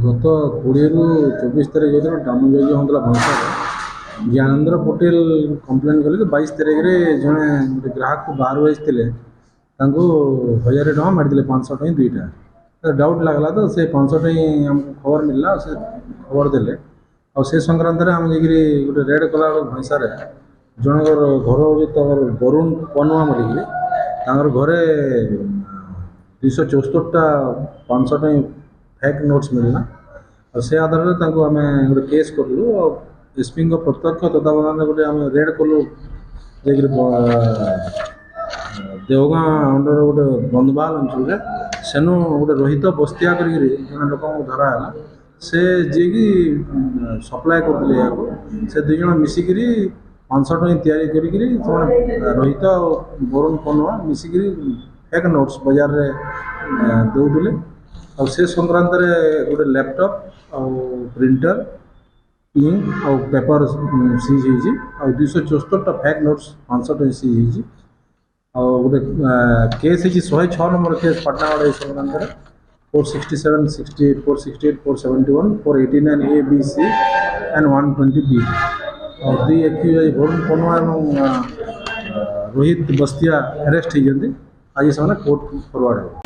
गत 20 ରୁ 24 ତାରିଖ ଭିତରେ ଡାମେଜ होता भैंसार ज्ञानेन्द्र पटेल कम्प्लेन कले 22 तारिख में जड़े गोटे ग्राहक को बाहर आसते 1000 टଙ୍କା मारिदे 500 टଙ୍କା दुईटा डाउट लगला तो से 500 टଙ୍କା आमको खबर मिलला से खबर देले और से संक्रांत में आम जाकि गोटे रेड कला भैंसार जनकर घर हूँ वरुण पनुआ बोलिकी घरे 274टा 500 टଙ୍କା फेक नोट्स मिलना और से आधार में आम गोटे केस कलु और एसपी प्रत्यक्ष तत्वावधान गोटे आम रेड कलु देवगाँ अंडर गोटे बंधवाल अंचल सेनु गोटे रोहित बस्तिया करें लोक धरा है से जी की सप्लाय करते से दुई जन मिसिक 500 टଙ୍କା तैयारी करी रोहित और वरुण पनुआ मिसिक फेक नोट्स बाजार में दौले और से संक्रांत गोटे लैपटॉप और प्रिंटर इंक और पेपर सीज हो 274टा फेक नोट्स 500 टଙ୍କା सीज हो गोटे case 106 number case Patnagarh Sankrant 467, 68, 468, 471, 489 A, B, C and 120 B और दुई एक्यूज वरुण पनुआ और रोहित बस्तिया अरेस्ट होती आज से कोर्ट फरवर्ड हो।